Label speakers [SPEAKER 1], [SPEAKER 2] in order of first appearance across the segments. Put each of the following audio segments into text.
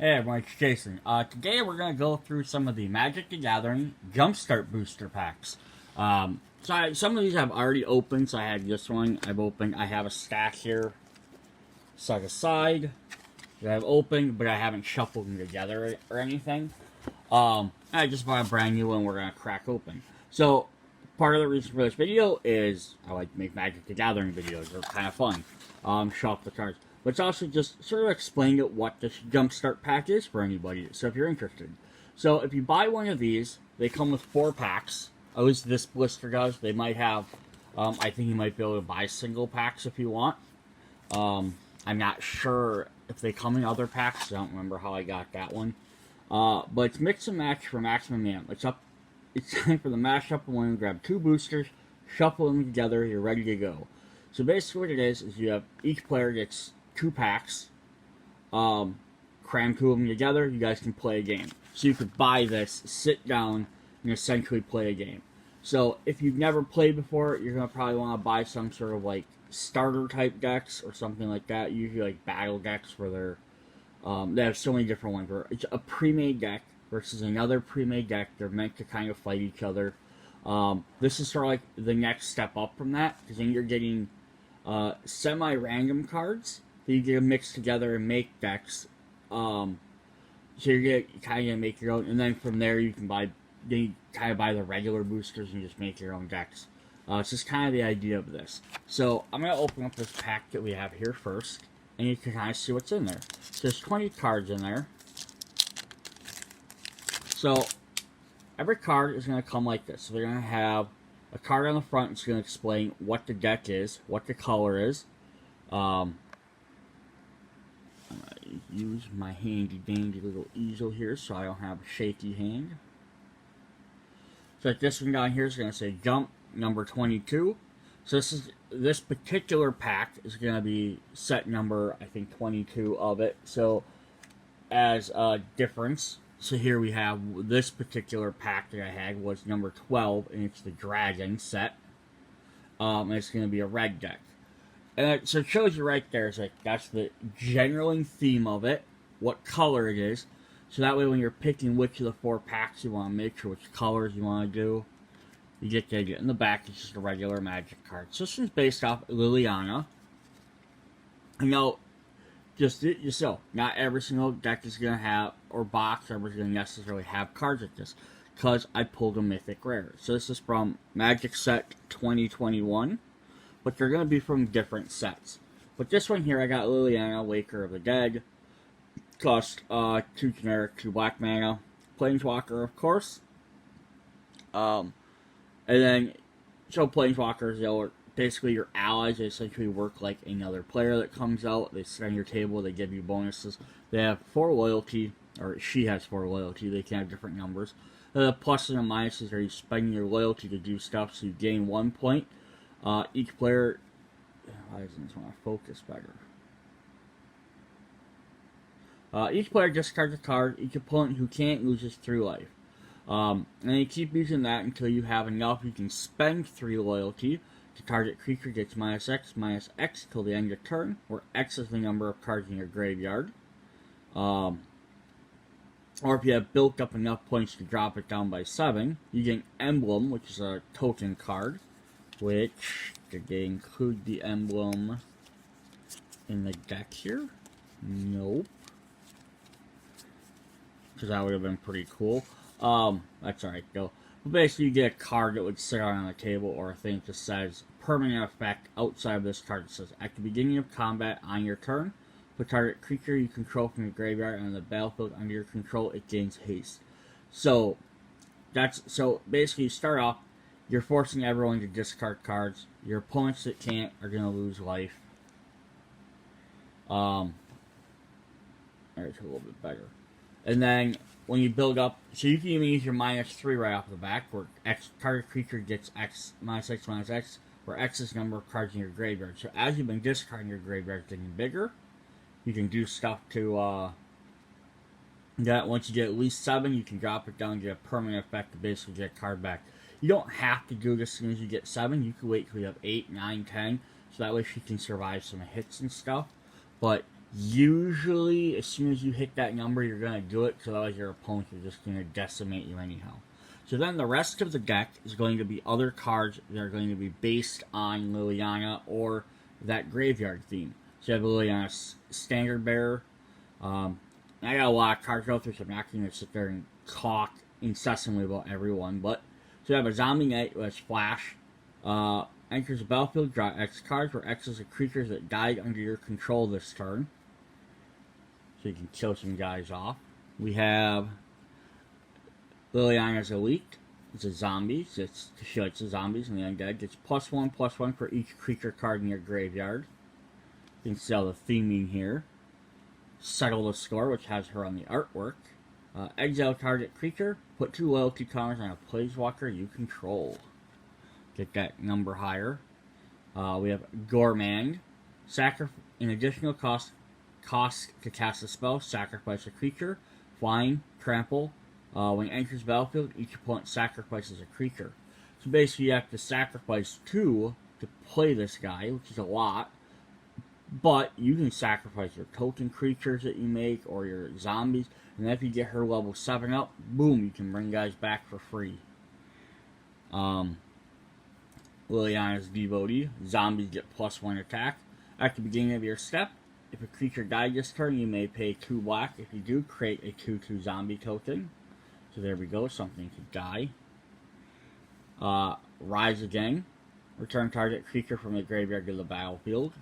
[SPEAKER 1] Hey everyone, it's Jason. Today we're going to go through some of the Magic the Gathering Jumpstart Booster Packs. Some of these I've already opened, so I had this one I've opened. I have a stack here set aside that I've opened, but I haven't shuffled them together or anything. I just bought a brand new one we're going to crack open. So, part of the reason for this video is I like to make Magic the Gathering videos. They're kind of fun. Show off the cards. But it's also just sort of explaining what this Jumpstart pack is for anybody, so if you're interested. So if you buy one of these, they come with 4 packs. At least this blister does. They might have, I think you might be able to buy single packs if you want. I'm not sure if they come in other packs. I don't remember how I got that one. But it's mix and match for maximum amp. It's time for the mashup one. Grab 2 boosters, shuffle them together, you're ready to go. So basically what it is you have each player gets 2 packs, cram 2 of them together, you guys can play a game. So you could buy this, sit down, and essentially play a game. So if you've never played before, you're going to probably want to buy some sort of like starter type decks or something like that. Usually like battle decks where they have so many different ones. Where it's a pre-made deck versus another pre-made deck. They're meant to kind of fight each other. This is sort of like the next step up from that, because then you're getting semi-random cards that you get mixed together and make decks. So you're kind of make your own, and then from there you can buy the regular boosters and just make your own decks. It's just kind of the idea of this. So I'm going to open up this pack that we have here first, and you can kind of see what's in there. So there's 20 cards in there. So every card is going to come like this. So they're going to have a card on the front that's going to explain what the deck is, what the color is. I use my handy dandy little easel here so I don't have a shaky hand. So like this one down here is going to say Jump number 22. So this particular pack is going to be set number, I think, 22 of it. So as a difference, so here we have this particular pack that I had was number 12, and it's the Dragon set. And it's going to be a red deck. And so it shows you right there, it's like, that's the general theme of it, what color it is. So that way when you're picking which of the 4 packs you want to make sure which colors you want to do, you get the idea. In the back, it's just a regular Magic card. So this is based off Liliana. I know, just so, not every single deck is going to have, or box, ever going to necessarily have cards like this, because I pulled a Mythic Rare. So this is from Magic Set 2021. But they're going to be from different sets. But this one here, I got Liliana, Waker of the Dead. Cost 2 generic, 2 black mana. Planeswalker, of course. And then, so Planeswalkers, they're basically your allies. They essentially work like another player that comes out. They sit on your table, they give you bonuses. They have 4 loyalty, or she has 4 loyalty. They can have different numbers. The pluses and minuses are you spending your loyalty to do stuff, so you gain 1 point. Each player, why doesn't this want to focus better? Each player discards a card. Each opponent who can't loses 3 life. And you keep using that until you have enough. You can spend 3 loyalty. The target creature gets -X till the end of turn, where X is the number of cards in your graveyard. Or if you have built up enough points to drop it down by 7, you get an Emblem, which is a token card. Which, did they include the emblem in the deck here? Nope. Because that would have been pretty cool. That's alright though. But basically you get a card that would sit on the table, or a thing that says, permanent effect outside of this card. It says, at the beginning of combat on your turn, put target creature you control from your graveyard on the battlefield under your control, it gains haste. So basically you start off, you're forcing everyone to discard cards. Your opponents that can't are going to lose life. Alright, a little bit better. And then, when you build up, so you can even use your -3 right off the back, where target creature gets X, -X, where X is the number of cards in your graveyard. So as you've been discarding your graveyard getting bigger, you can do stuff to, that once you get at least 7, you can drop it down and get a permanent effect to basically get a card back. You don't have to do this as soon as you get 7. You can wait till you have 8, 9, 10, so that way she can survive some hits and stuff. But Usually, as soon as you hit that number, you're going to do it, because otherwise your opponents are just going to decimate you anyhow. So then the rest of the deck is going to be other cards that are going to be based on Liliana or that graveyard theme. So you have Liliana's Standard Bearer. I got a lot of cards to go through, so I'm not going to sit there and talk incessantly about everyone. But so you have a Zombie Knight who has Flash. Enters the battlefield, draw X cards, where X is the creatures that died under your control this turn. So you can kill some guys off. We have Liliana's Elite. It's a zombie. So it's to show it's the zombies and the undead. It's +1/+1 for each creature card in your graveyard. You can see all the theming here. Settle the Score, which has her on the artwork. Exile target creature. Put 2 loyalty counters on a planeswalker you control. Get that number higher. We have Gourmand. An additional cost to cast a spell. Sacrifice a creature. Flying. Trample. When it enters battlefield, each opponent sacrifices a creature. So basically you have to sacrifice 2 to play this guy, which is a lot. But you can sacrifice your token creatures that you make, or your zombies, and then if you get her level 7 up, boom, you can bring guys back for free. Liliana's Devotee. Zombies get +1 attack. At the beginning of your step, if a creature died this turn, you may pay 2 black. If you do, create a 2/2 zombie token. So there we go, something could die. Rise Again. Return target creature from the graveyard to the battlefield.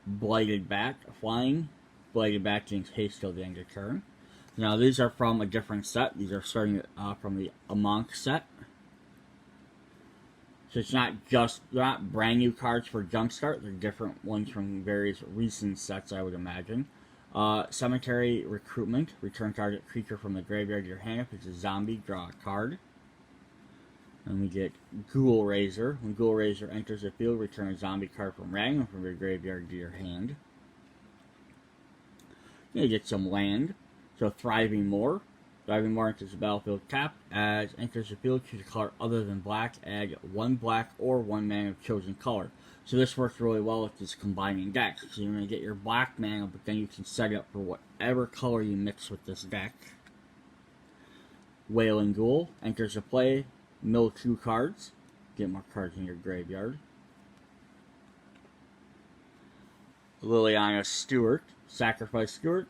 [SPEAKER 1] Blighted Bat. Flying. Blighted Bat gains haste till the end of turn. Now these are from a different set. These are starting from the Amonk set. So it's not just, they're not brand new cards for Jumpstart. They're different ones from various recent sets, I would imagine. Cemetery Recruitment. Return target creature from the graveyard to your hand. If it's a zombie, draw a card. And we get Ghoul Raiser. When Ghoul Raiser enters the field, return a zombie card from random from your graveyard to your hand. You're going to get some land. So Thriving More. Thriving More enters the battlefield tapped. As enters the field, choose a color other than black. Add 1 black or 1 mana of chosen color. So this works really well with this combining deck. So you're going to get your black mana, but then you can set it up for whatever color you mix with this deck. Wailing Ghoul enters the play. Mill 2 cards. Get more cards in your graveyard. Liliana Stewart. Sacrifice Stewart.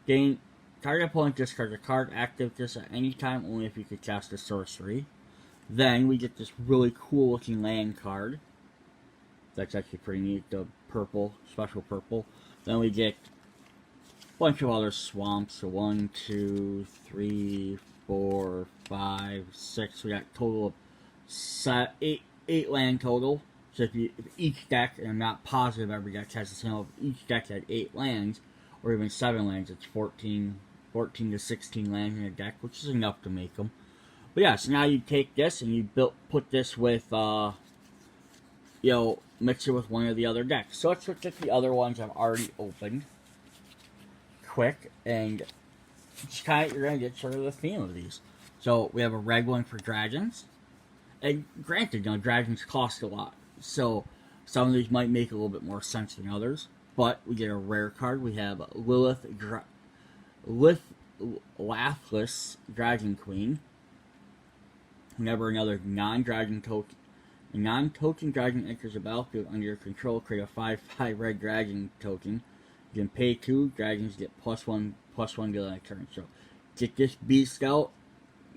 [SPEAKER 1] Gain target opponent discards a card. Active this at any time, only if you could cast a sorcery. Then we get this really cool looking land card. That's actually pretty neat. The purple, special purple. Then we get a bunch of other swamps. So 1, 2, 3, 4, 5, 6. We got a total of 8 land total. So if each deck, and I'm not positive every deck has the same, if each deck had 8 lands, or even 7 lands, it's 14 to 16 lands in a deck, which is enough to make them. But yeah, so now you take this and you put this with, mix it with one of the other decks. So let's look at the other ones I've already opened quick, and just you're going to get sort of the theme of these. So we have a red one for dragons. And granted, dragons cost a lot. So some of these might make a little bit more sense than others. But we get a rare card. We have Laughless Dragon Queen. Whenever another non-token dragon enters the battlefield under your control, create a 5/5 red dragon token. You can pay 2, dragons get +1/+1 till that turn. So get this beast out.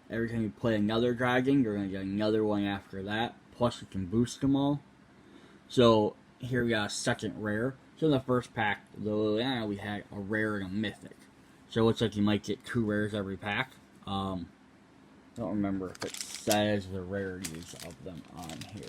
[SPEAKER 1] Every time you play another dragon, you're going to get another one after that. Plus you can boost them all. So here we got a second rare. So in the first pack, the Liliana, we had a rare and a mythic. So it looks like you might get 2 rares every pack. Don't remember if it says the rarities of them on here.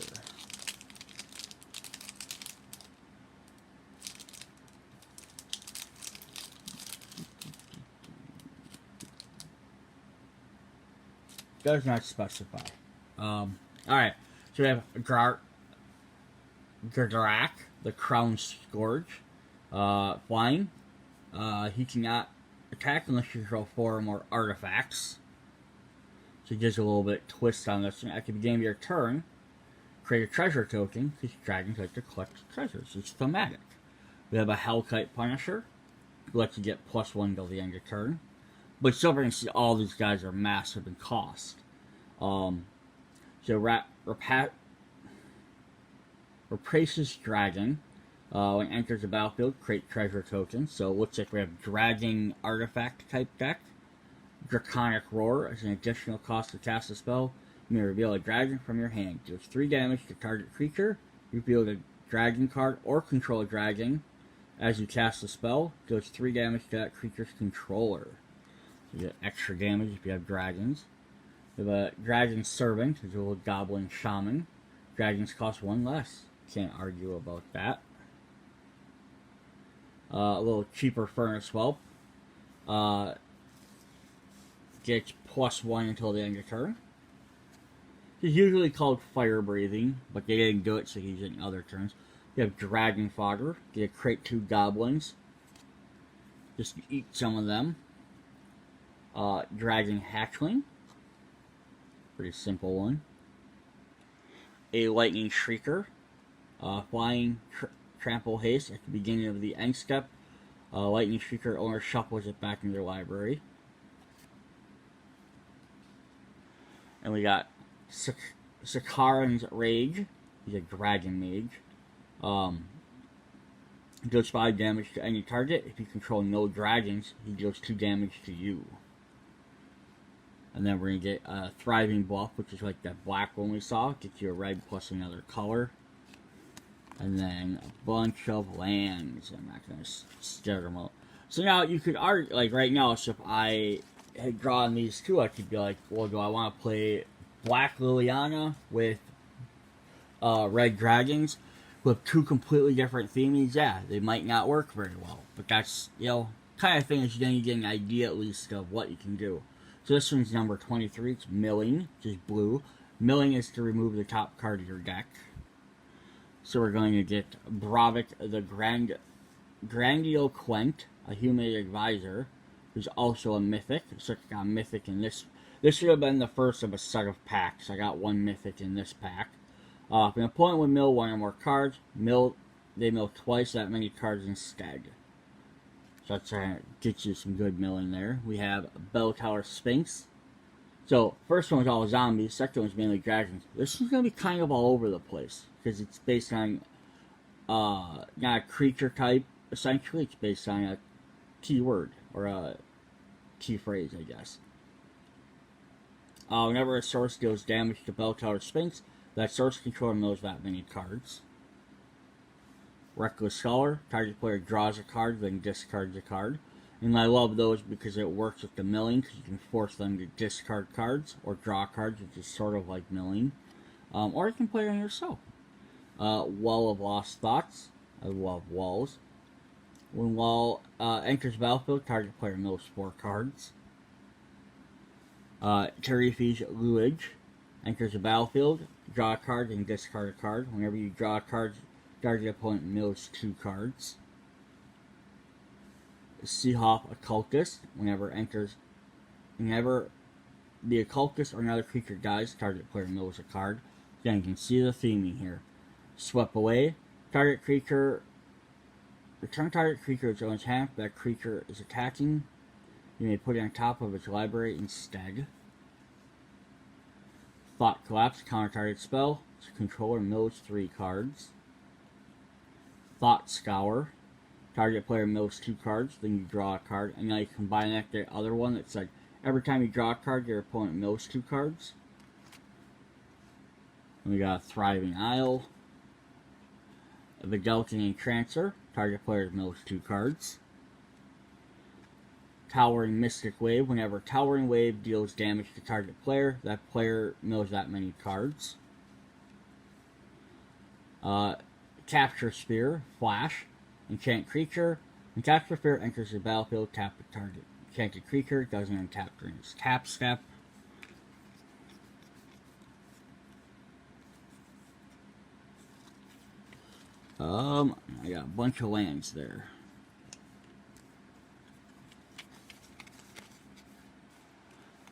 [SPEAKER 1] Does not specify. Alright, so we have Gardrak, the Crown Scourge. Flying. He cannot attack unless you control 4 or more artifacts. So it gives a little bit twist on this. At the beginning of your turn, create a treasure token, because dragons like to collect treasures. It's thematic. We have a Hellkite Punisher, who lets you get +1 till the end of turn. But still, we're going to see all these guys are massive in cost. Rapacious Dragon. When it enters the battlefield, create treasure tokens. So it looks like we have Dragon Artifact type deck. Draconic Roar. As an additional cost to cast a spell, you may reveal a dragon from your hand. Deals 3 damage to target creature. Reveal a dragon card or control a dragon. As you cast the spell, deals 3 damage to that creature's controller. You get extra damage if you have dragons. We have a Dragon Servant, which is a little goblin shaman. Dragons cost 1 less. Can't argue about that. A little cheaper Furnace Whelp. Gets +1 until the end of turn. It's usually called Fire Breathing, but they didn't do it, so he's in other turns. You have Dragon Fodder. You create 2 goblins. Just eat some of them. Dragon Hatchling. Pretty simple one. A Lightning Shrieker. Flying Trample Haste at the beginning of the end step. Lightning Shrieker owner shuffles it back in their library. And we got Zakarian's Rage. He's a Dragon Mage. Deals 5 damage to any target. If you control no dragons, he deals 2 damage to you. And then we're going to get a Thriving Bluff, which is like that black one we saw. Gets you a red plus another color. And then a bunch of lands. I'm not going to stare them out. So now you could argue, like right now, so if I had drawn these 2, I could be like, well, do I want to play Black Liliana with Red Dragons with 2 completely different themings? Yeah, they might not work very well. But that's, kind of thing is then you get an idea at least of what you can do. So this one's number 23. It's Milling, which is blue. Milling is to remove the top card of your deck. So we're going to get Bravik the Grandiloquent, a human advisor, who's also a mythic. So I got a mythic in this. This should have been the first of a set of packs. I got 1 mythic in this pack. If an opponent would mill 1 or more cards, they mill twice that many cards instead. So that's trying to get you some good milling there. We have Bell Tower Sphinx. So, first one was all zombies, second one was mainly dragons. This is going to be kind of all over the place, because it's based on, not a creature type, essentially. It's based on a keyword, or a key phrase, I guess. Whenever a source deals damage to Bell Tower Sphinx, that source controller mills that many cards. Reckless Scholar, target player draws a card, then discards a card. And I love those because it works with the milling, because you can force them to discard cards, or draw cards, which is sort of like milling. Or you can play it on yourself. Wall of Lost Thoughts, I love walls. When wall enters battlefield, target player mills 4 cards. Tarifi's Luage, enters the battlefield, draw a card, and discard a card. Whenever you draw a card, target opponent mills 2 cards. Seahawk Occultist, whenever the Occultist or another creature dies, target player mills a card. Again, you can see the theming here. Swept Away, target creature, return target creature its own hand. That creature is attacking. You may put it on top of its library instead. Thought Collapse, counter target spell. Its controller mills 3 cards. Thought Scour. Target player mills 2 cards, then you draw a card, and now you combine that with the other one that's like, every time you draw a card, your opponent mills 2 cards. And we got Thriving Isle. The Delton Entrancer. Target player mills 2 cards. Towering Mystic Wave. Whenever Towering Wave deals damage to target player, that player mills that many cards. Capture Spear. Flash. Enchant creature. When Capture Spear enters the battlefield, tap the target. Enchanted creature doesn't untap during its tap step. I got a bunch of lands there.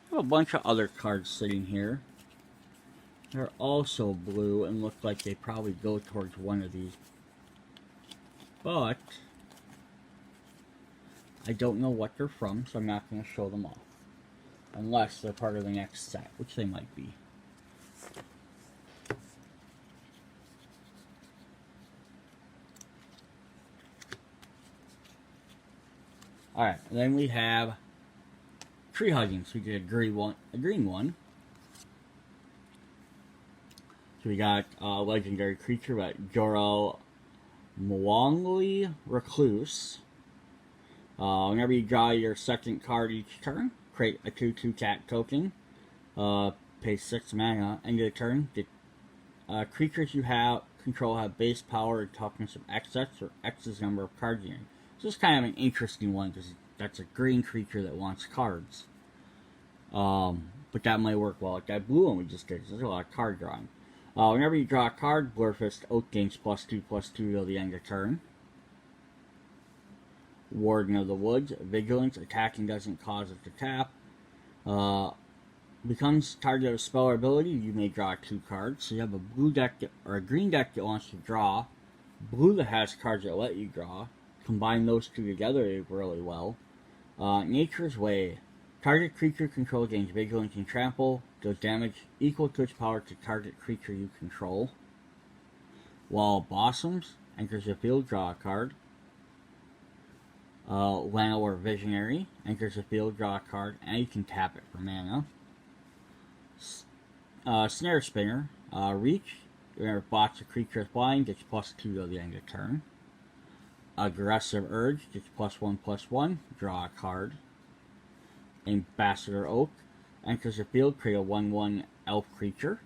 [SPEAKER 1] I have a bunch of other cards sitting here. They're also blue and look like they probably go towards one of these. But I don't know what they're from, so I'm not going to show them off. Unless they're part of the next set, which they might be. Alright, then we have tree hugging. So we get a green one. So we got a legendary creature, but Joro Mwangli Recluse. Whenever you draw your second card each turn, create a 2/2 cat token. Pay 6 mana. End of the turn, the creatures you control have base power and toughness of XX or X's number of cards in it. So this is kind of an interesting one because that's a green creature that wants cards. But that might work well with that blue one we just did. There's a lot of card drawing. Whenever you draw a card, Blurfist Oak gains +2/+2 till the end of turn. Warden of the Woods, Vigilance, attacking doesn't cause it to tap. Becomes target of a spell or ability, you may draw 2 cards. So you have a blue deck or a green deck that wants to draw, blue that has cards that let you draw. Combine those two together really well. Nature's Way. Target creature control gains Vigilance and Trample. Does damage equal to its power to target creature you control. Wall of Blossoms. Enters the field, draw a card. Llanowar Visionary. Enters the field, draw a card, and you can tap it for mana. Snare Spinner. Reach. Whenever blocks a creature is flying, gets +2 till the end of turn. Aggressive Urge gets +1/+1. Draw a card. Ambassador Oak. Enters the field, create a 1/1 elf creature.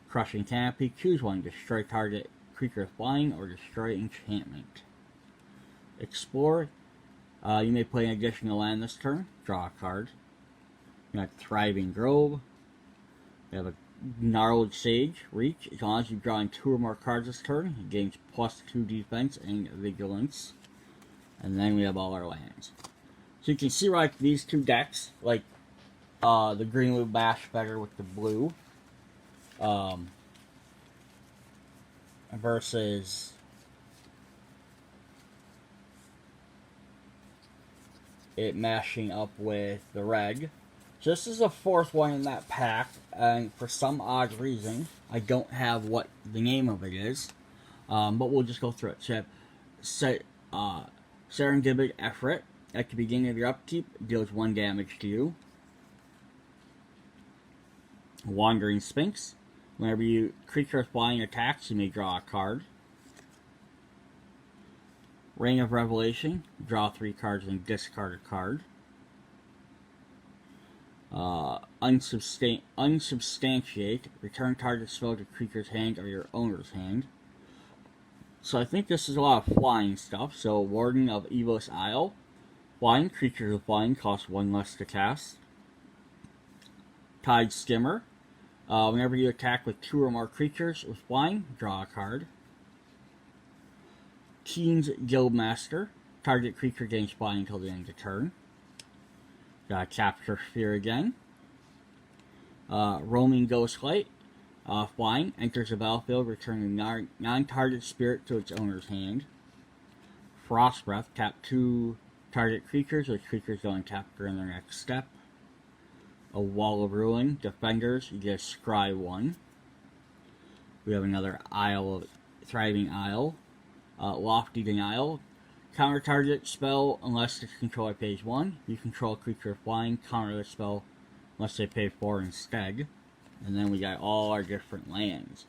[SPEAKER 1] Crushing Canopy. Choose one. Destroy target creature flying or destroy enchantment. Explore. You may play an additional land this turn. Draw a card. You got Thriving Grove. You have a Gnarled Sage. Reach. As long as you draw in 2 or more cards this turn, it gains +2 defense and vigilance. And then we have all our lands. So you can see like these two decks, like the green would bash better with the blue. Versus it mashing up with the red. So this is the 4th one in that pack, and for some odd reason, I don't have what the name of it is, but we'll just go through it. So you have Serendipity Efret. At the beginning of your upkeep, deals 1 damage to you. Wandering Sphinx. Whenever you creature flying attacks, you may draw a card. Ring of Revelation. Draw 3 cards and discard a card. Unsubstantiate. Return target spell to creature's hand or your owner's hand. So I think this is a lot of flying stuff. So Warden of Evil's Isle. Flying. Creatures with flying cost 1 less to cast. Tide Skimmer. Whenever you attack with 2 or more creatures with flying, draw a card. Keen's Guildmaster. Target creature gains flying until the end of the turn. Got Capture Sphere again. Roaming Ghostlight. Flying. Enters the battlefield, returning non-target spirit to its owner's hand. Frost Breath. Tap 2 target creatures, which creatures don't tap during their next step. A Wall of Ruin. Defenders, you get a Scry 1. We have another Thriving Isle. Lofty Denial. Counter target spell unless its controller pays 1. You control a creature flying, counter the spell unless they pay 4 instead. And then we got all our different lands.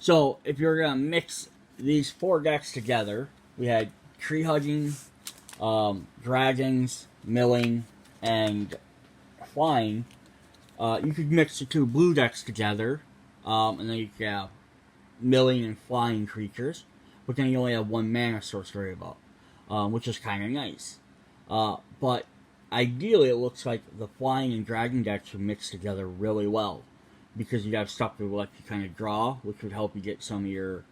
[SPEAKER 1] So if you're going to mix these 4 decks together, we had Tree Hugging, Dragons, Milling, and Flying. You could mix the 2 blue decks together, and then you could have Milling and Flying creatures, but then you only have 1 mana source to worry about, which is kind of nice. But ideally, it looks like the Flying and Dragon decks would mix together really well, because you have stuff that will let you kind of draw, which would help you get some of your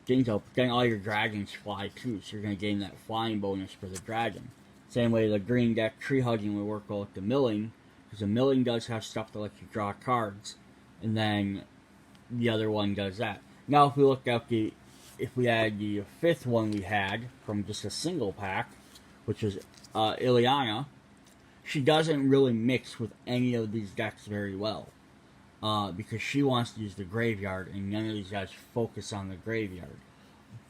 [SPEAKER 1] things up. But then all your dragons fly too, so you're going to gain that flying bonus for the dragon. Same way the green deck Tree Hugging would work well with the Milling, because the milling does have stuff that lets you draw cards, and then the other one does that. Now, if we look at if we had the fifth one we had from just a single pack, which is Ileana, she doesn't really mix with any of these decks very well. Because she wants to use the graveyard, and none of these guys focus on the graveyard.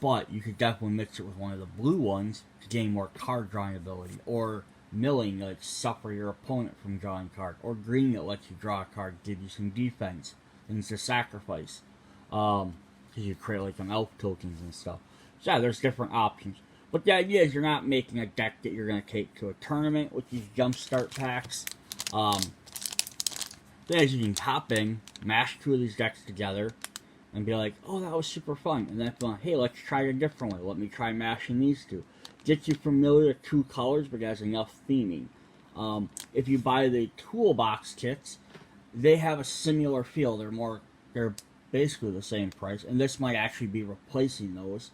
[SPEAKER 1] But you could definitely mix it with one of the blue ones to gain more card drawing ability, or milling, like suffer your opponent from drawing a card, or green that lets you draw a card, give you some defense, things to sacrifice, because you create like some elf tokens and stuff. So yeah, there's different options. But the idea is you're not making a deck that you're going to take to a tournament with these jumpstart packs. Then as you can hop in, mash two of these decks together, and be like, oh, that was super fun. And then be like, hey, let's try it a different way. Let me try mashing these two. Get you familiar with two colors, but it has enough theming. If you buy the Toolbox Kits, they have a similar feel. They're basically the same price, and this might actually be replacing those.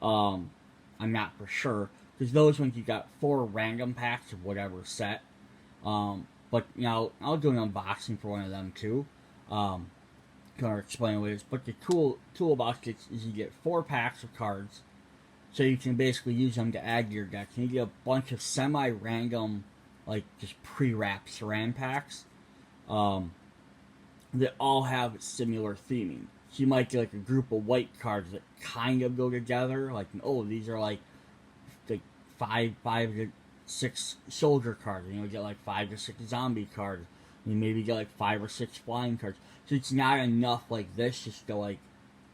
[SPEAKER 1] I'm not for sure, because those ones you got 4 random packs of whatever set. But, you know, I'll do an unboxing for one of them, too. Kind of explain what it is. But the Toolbox Kits is you get 4 packs of cards, so you can basically use them to add to your deck. And you get a bunch of semi-random, like, just pre-wrapped Saran packs, that all have similar theming. So you might get, like, a group of white cards that kind of go together. Like, oh, these are, like 5 to 6 soldier cards, and you'll get like 5 to 6 zombie cards, and you maybe get like 5 or 6 flying cards. So it's not enough like this just to like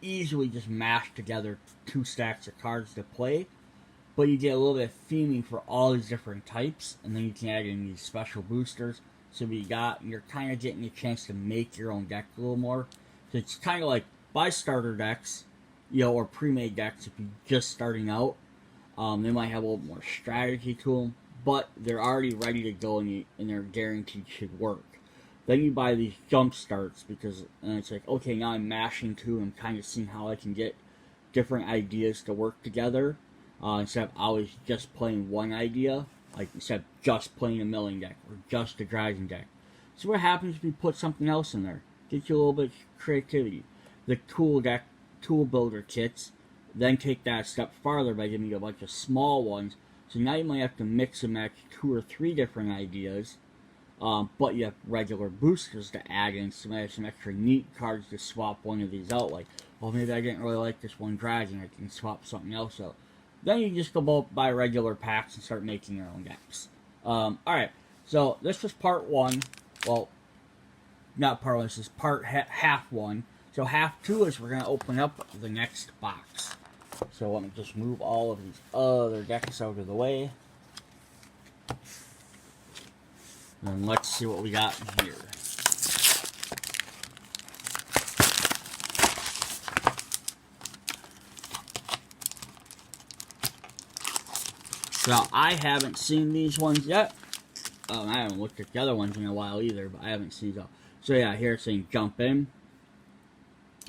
[SPEAKER 1] easily just mash together 2 stacks of cards to play, but you get a little bit of theming for all these different types, and then you can add in these special boosters. So you're kind of getting a chance to make your own deck a little more. So it's kind of like buy starter decks, you know, or pre-made decks if you're just starting out. They might have a little more strategy to them, but they're already ready to go, and they're guaranteed should work. Then you buy these jump starts, because and it's like, okay, now I'm mashing two and kind of seeing how I can get different ideas to work together, instead of always just playing one idea, like instead of just playing a milling deck or just a dragon deck. So what happens if you put something else in there? Get you a little bit of creativity. The tool builder kits then take that a step farther by giving you a bunch of small ones. So now you might have to mix and match 2 or 3 different ideas, but you have regular boosters to add in, some extra neat cards to swap one of these out. Like, well, maybe I didn't really like this one dragon, I can swap something else out. Then you just go buy regular packs and start making your own decks. Alright, so this was part 1. Well, not part 1, this is half 1. So half 2 is we're going to open up the next box. So let me just move all of these other decks out of the way. And let's see what we got in here. So I haven't seen these ones yet. I haven't looked at the other ones in a while either, but I haven't seen those. So yeah, here it's saying jump in.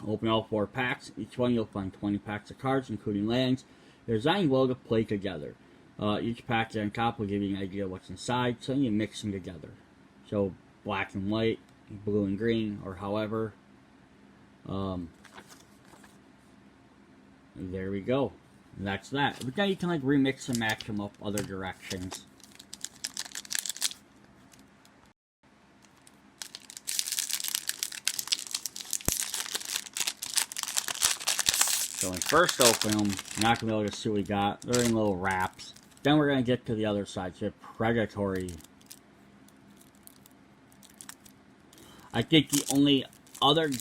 [SPEAKER 1] Open all 4 packs. Each one you'll find 20 packs of cards, including lands. They're designed well to play together. Each pack on top will give you an idea of what's inside, so you mix them together. So black and white, blue and green, or however. There we go. And that's that. But now you can like remix and match them up other directions. So when first open them, you're not going to be able to see what we got. They're in little wraps. Then we're going to get to the other side. So predatory. I think the only other,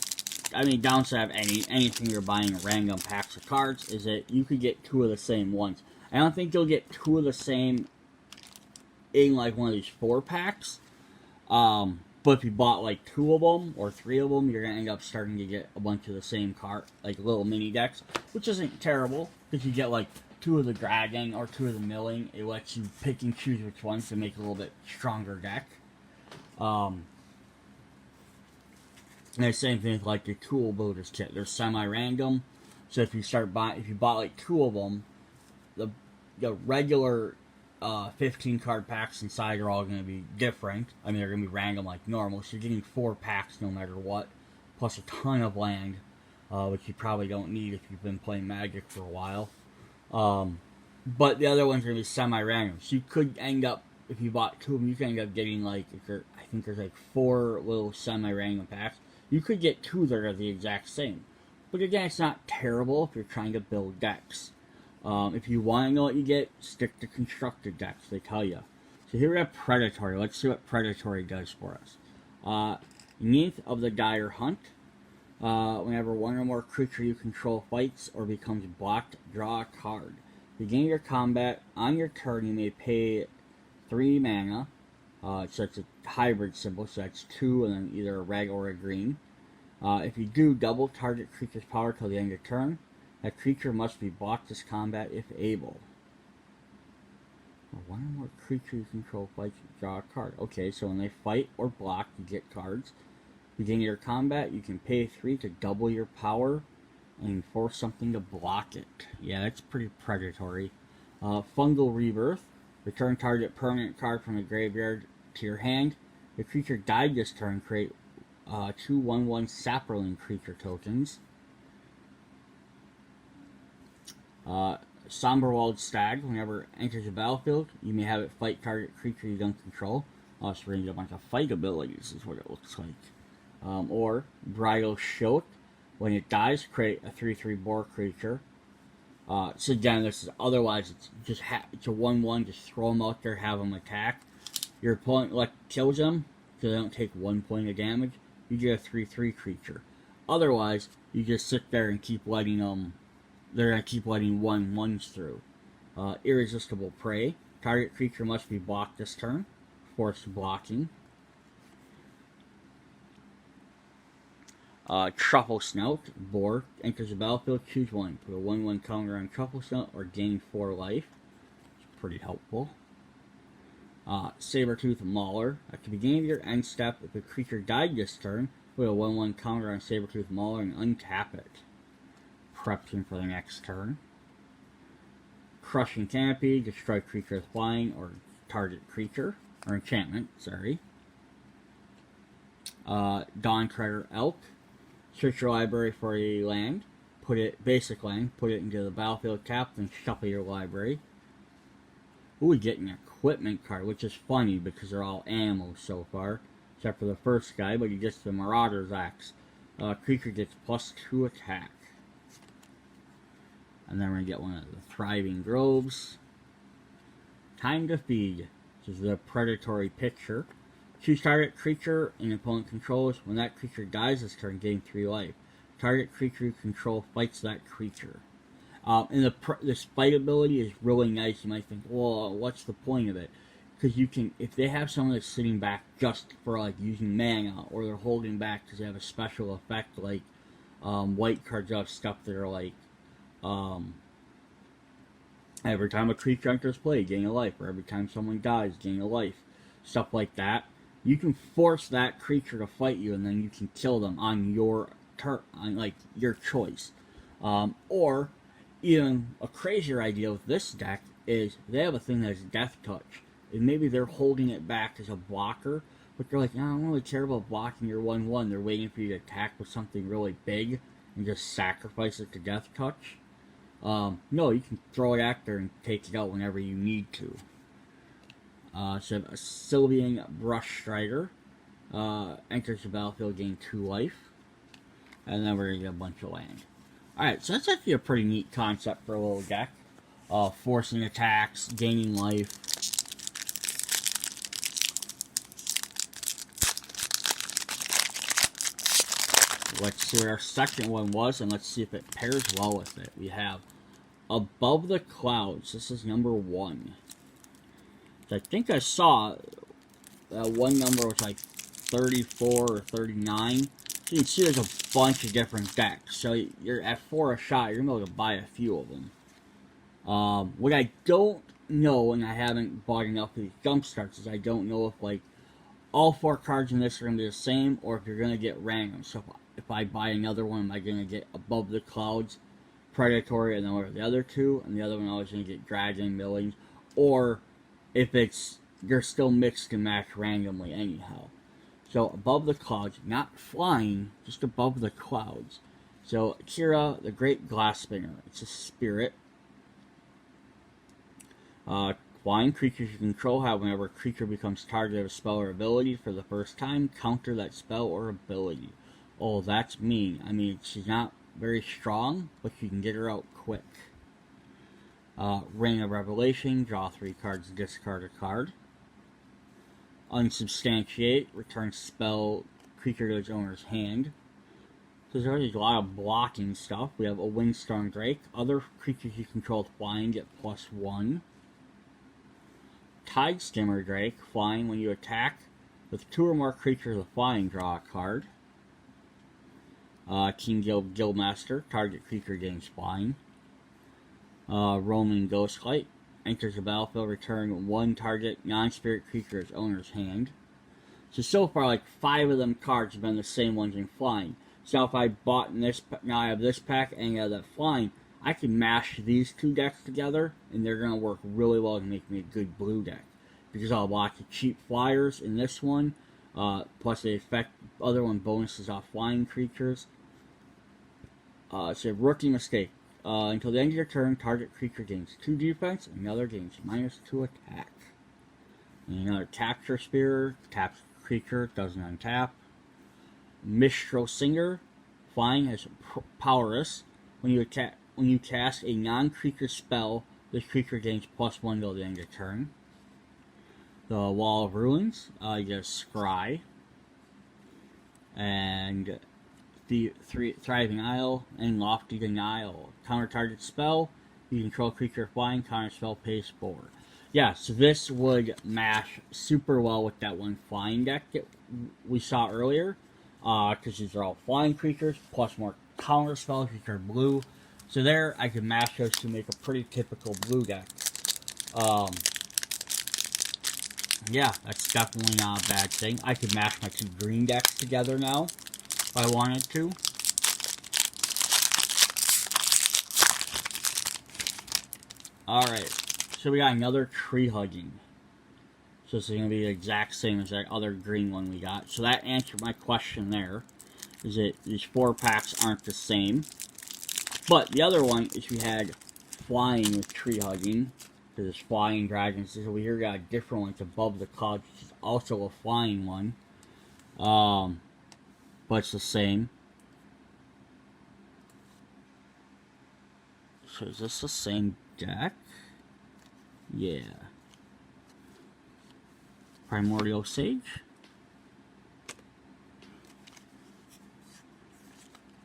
[SPEAKER 1] downside of anything you're buying random packs of cards is that you could get 2 of the same ones. I don't think you'll get 2 of the same in like one of these 4 packs. But if you bought like 2 of them or 3 of them, you're going to end up starting to get a bunch of the same card, like little mini decks, which isn't terrible, because you get like 2 of the dragon or 2 of the milling. It lets you pick and choose which ones to make a little bit stronger deck. And the same thing with like the tool builders kit. They're semi-random, so if you bought like 2 of them, the regular 15 card packs inside are all going to be different. I mean, they're going to be random like normal, so you're getting 4 packs no matter what, plus a ton of land, which you probably don't need if you've been playing Magic for a while. But the other ones are going to be semi-random, so you could end up, if you bought 2 of them, you could end up getting like, I think there's like 4 little semi-random packs. You could get 2 that are the exact same. But again, it's not terrible if you're trying to build decks. If you want to know what you get, stick to constructed decks, they tell you. So here we have Predatory. Let's see what Predatory does for us. Neath of the Dire Hunt. Whenever one or more creature you control fights or becomes blocked, draw a card. Beginning your combat, on your turn you may pay 3 mana. So it's a hybrid symbol, so that's 2 and then either a red or a green. If you do, double target creature's power till the end of turn. That creature must be blocked this combat if able. One or more creature you control fights, draw a card. Okay, so when they fight or block, you get cards. Beginning your combat, you can pay 3 to double your power and force something to block it. Yeah, that's pretty predatory. Fungal Rebirth. Return target permanent card from the graveyard to your hand. The creature died this turn, create 2 1/1 Sapperling creature tokens. Somberwald Stag. Whenever it enters the battlefield, you may have it fight target creature you don't control. So we're going to get a bunch of fight abilities, is what it looks like. Or Bridal Shoat. When it dies, create a 3/3 boar creature. So again, this is otherwise it's just it's a 1/1. Just throw them out there, have them attack. Your opponent kills them, so they don't take 1 point of damage. You get a 3/3 creature. Otherwise, you just sit there and keep letting them. They're gonna keep letting 1/1s through. Irresistible Prey. Target creature must be blocked this turn. Forced blocking. Truffle Snout. Boar. Enters the battlefield. Choose one. Put a 1/1 counter on Truffle Snout or gain 4 life. It's pretty helpful. Sabertooth Mauler. At the beginning of your end step, if a creature died this turn, put a 1/1 counter on Sabertooth Mauler and untap it. Preps him for the next turn. Crushing Canopy. Destroy creature with flying or target creature. Or enchantment, sorry. Dawn-Treader Elk. Search your library for a land. Basic land. Put it into the battlefield tapped and shuffle your library. Ooh, we get an equipment card, which is funny because they're all animals so far. Except for the first guy, but he gets the Marauder's Axe. Creature gets +2 attack. And then we're going to get one of the Thriving Groves. Time to Feed. This is the predatory picture. Choose target creature an opponent controls. When that creature dies this turn, gain 3 life. Target creature you control fights that creature. And this fight ability is really nice. You might think, well, what's the point of it? Because you can, if they have someone that's sitting back just for like using mana, or they're holding back because they have a special effect, like white cards have stuff that are like, every time a creature enters play, gain a life, or every time someone dies, gain a life, stuff like that. You can force that creature to fight you, and then you can kill them on your turn, on like your choice. Or even a crazier idea with this deck is they have a thing that's Death Touch, and maybe they're holding it back as a blocker, but they're like, no, I don't really care about blocking your 1/1. They're waiting for you to attack with something really big and just sacrifice it to Death Touch. No, you can throw it out there and take it out whenever you need to. So a Sylvian Brush Strider. Enters the battlefield, gain 2 life. And then we're going to get a bunch of land. Alright, so that's actually a pretty neat concept for a little deck. Forcing attacks, gaining life. Let's see what our second one was, and let's see if it pairs well with it. We have Above the Clouds. This is number 1. I think I saw one number was like 34 or 39. So you can see there's a bunch of different decks. So you're at 4 a shot, you're going to be able to buy a few of them. What I don't know, and I haven't bought enough of these jump starts, is I don't know if like all 4 cards in this are going to be the same, or if you're going to get random. So if I buy another one, am I going to get Above the Clouds, Predatory, and then what are the other 2? And the other one I was going to get Dragon Millings, or if they're still mixed and matched randomly anyhow. So above the clouds, not flying, just above the clouds. So Kira, the Great Glass Spinner. It's a spirit. Flying creatures you control have whenever a creature becomes target of a spell or ability for the first time, counter that spell or ability. Oh, that's mean. I mean, she's not very strong, but you can get her out quick. Ring of Revelation, draw 3 cards, discard a card. Unsubstantiate, return spell creature to its owner's hand. So there's already a lot of blocking stuff. We have a Windstorm Drake. Other creatures you control with flying get +1. Tide Skimmer Drake, flying when you attack with 2 or more creatures with flying, draw a card. King Guildmaster, target creature gains flying. Roaming Ghostlight, enters the battlefield, return 1 target non-spirit creature to its owner's hand. So far, like 5 of them cards have been the same ones in flying. So if I bought in this, now I have this pack and I have that flying, I can mash these 2 decks together, and they're going to work really well to make me a good blue deck. Because I'll have lots of cheap flyers in this one, plus they affect other one bonuses off flying creatures. So rookie mistake. Until the end of your turn, target creature gains 2 defense, and the other gains -2 attack. And another Capture Spear, taps creature, doesn't untap. Mistral Singer, flying, has Powerless. When you cast a non-creature spell, this creature gains +1 until the end of your turn. The Wall of Ruins, you get a Scry. And the Thriving Isle and Lofty Denial. Counter target spell, you control creature flying, counter spell pays 4. Yeah, so this would mash super well with that one flying deck that we saw earlier. Because these are all flying creatures, plus more counter spells, which are blue. So there, I could mash those to make a pretty typical blue deck. Yeah, that's definitely not a bad thing. I could mash my 2 green decks together now, if I wanted to. Alright, so we got another Tree Hugging. So it's going to be the exact same as that other green one we got. So that answered my question there. Is that these 4 packs aren't the same. But the other one is we had Flying with Tree Hugging. There's Flying Dragons. So we here got a different one. It's above the clouds, which is also a flying one. But it's the same. So is this the same deck? Yeah. Primordial Sage.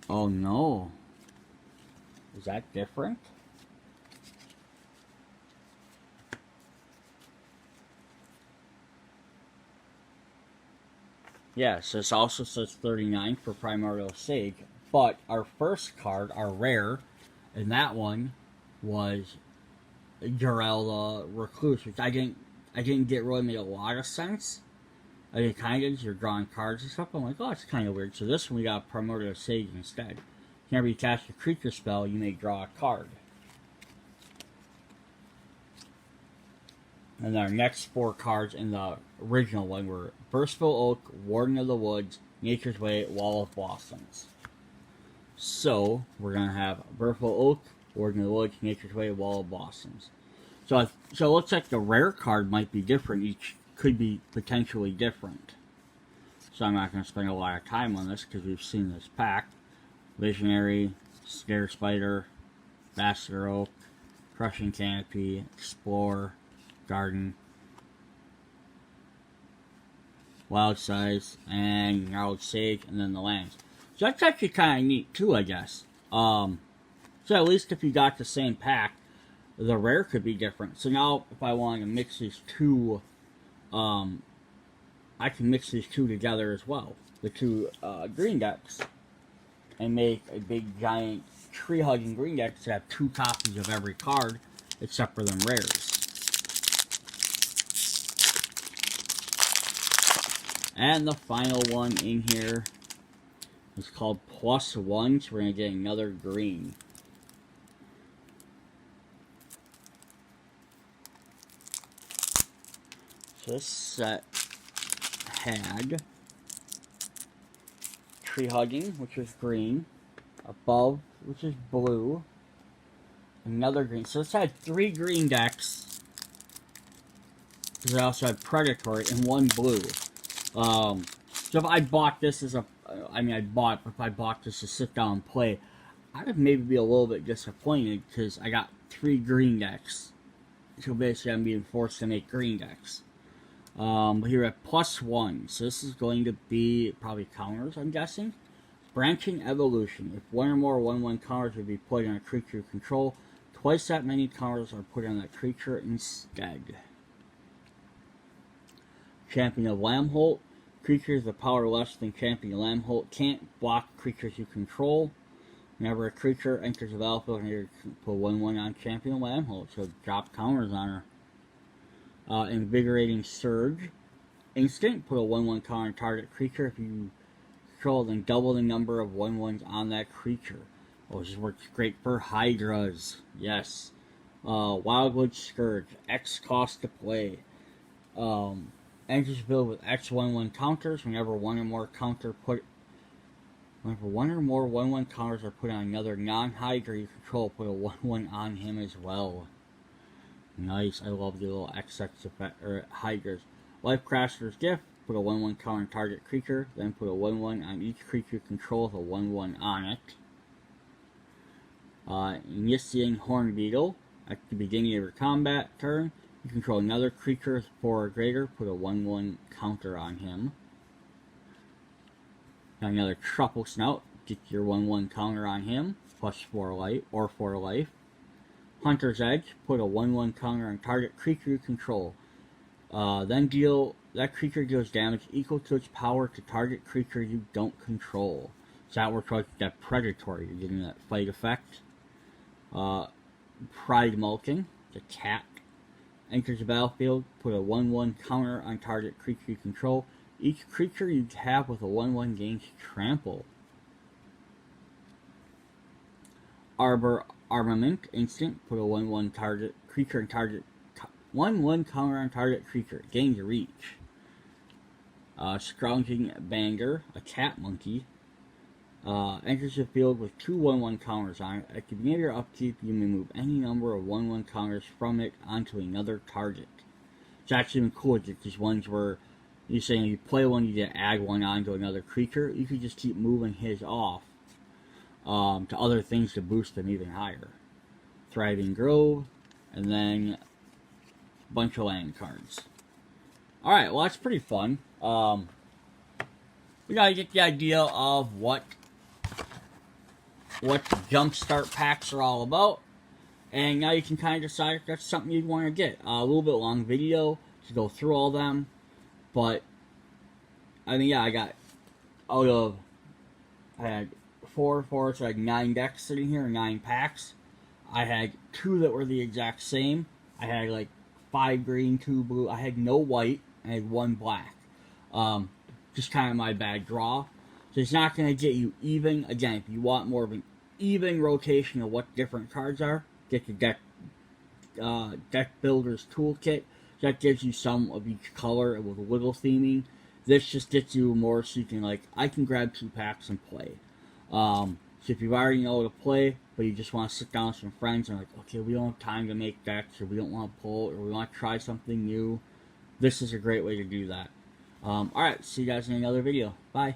[SPEAKER 1] Oh no. Is that different? Yes, this also says 39 for Primordial Sage, but our first card, our rare, and that one was Jarell Recluse, which I didn't get really made a lot of sense. I mean, kind of, you're drawing cards and stuff. I'm like, oh, it's kind of weird. So this one we got Primordial Sage instead. Whenever you cast a creature spell, you may draw a card. And our next 4 cards in the original one were Burstful Oak, Warden of the Woods, Nature's Way, Wall of Blossoms. So, we're going to have Burstful Oak, Warden of the Woods, Nature's Way, Wall of Blossoms. So it looks like the rare card might be different. Each could be potentially different. So I'm not going to spend a lot of time on this because we've seen this pack. Visionary, Scare Spider, Vascular Oak, Crushing Canopy, Explore, Garden, Wild Size, and Gnarled Sage, and then the lands. So that's actually kind of neat too, I guess. So at least if you got the same pack, the rare could be different. So now if I want to mix these 2, I can mix these 2 together as well. The 2 green decks. And make a big giant tree hugging green deck to have 2 copies of every card except for them rares. And the final one in here is called +1, so we're going to get another green. So this set had Tree Hugging, which was green, Above, which is blue, another green. So this had 3 green decks. Because I also had Predatory and 1 blue. So if I bought this as a, if I bought this to sit down and play, I would maybe be a little bit disappointed because I got 3 green decks. So basically I'm being forced to make green decks. But here at +1, so this is going to be probably counters, I'm guessing. Branching Evolution. If 1 or more 1/1 counters would be put on a creature you control, twice that many counters are put on that creature instead. Champion of Lamholt. Creatures with power less than Champion of Lamholt can't block creatures you control. Whenever a creature enters the battlefield, you can put 1/1 on Champion of Lamholt, so drop counters on her. Invigorating Surge. Instant, put a 1/1 counter on target creature. If you control, then double the number of 1/1s on that creature. Oh, this works great for Hydras. Yes. Wildwood Scourge. X cost to play. Enters the field with X 1/1 counters. Whenever one or more 1/1 counters are put on another non-Hydra you control, put a 1/1 on him as well. Nice. I love the little XX effect, or Hydras. Lifecrafter's Gift. Put a 1/1 counter on target creature. Then put a 1/1 on each creature you control with a 1/1 on it. Nisting Hornbeetle. At the beginning of your combat turn, you control another creature with 4 or greater. Put a 1/1 counter on him. Another Truffle Snout. Get your 1/1 counter on him. +4 life, or 4 life. Hunter's Edge. Put a 1/1 counter on target creature you control. Then that creature deals damage equal to its power to target creature you don't control. So that works like that Predatory. You're getting that fight effect. Pride Mulking. The cat. Enters the battlefield. Put a 1/1 counter on target creature you control. Each creature you have with a 1/1 gains trample. Arbor Armament. Instant. Put a 1/1 target creature and target 1/1 counter on target creature. Gains reach. Scrounging Banger. A cat monkey. Enters the field with 2 1/1 counters on it. At the beginning of your upkeep, you may move any number of 1/1 counters from it onto another target. It's actually even cool. It's these ones where you're saying you play one, you get add 1 onto another creature. You can just keep moving his off to other things to boost them even higher. Thriving Grove, and then a bunch of land cards. Alright, well that's pretty fun. We gotta get the idea of what the Jumpstart packs are all about. And now you can kind of decide if that's something you'd want to get. A little bit long video to go through all them. But, I mean, yeah, I had 4, so I had 9 decks sitting here, 9 packs. I had 2 that were the exact same. I had like 5 green, 2 blue. I had no white. I had 1 black. Just kind of my bad draw. So it's not going to get you even. Again, if you want more of an even rotation of what different cards are, get the Deck Builder's Toolkit. That gives you some of each color with a little theming. This just gets you more so you can, like, I can grab 2 packs and play. So if you already know how to play, but you just want to sit down with some friends and like, okay, we don't have time to make decks, or we don't want to pull, or we want to try something new, this is a great way to do that. Alright, see you guys in another video. Bye.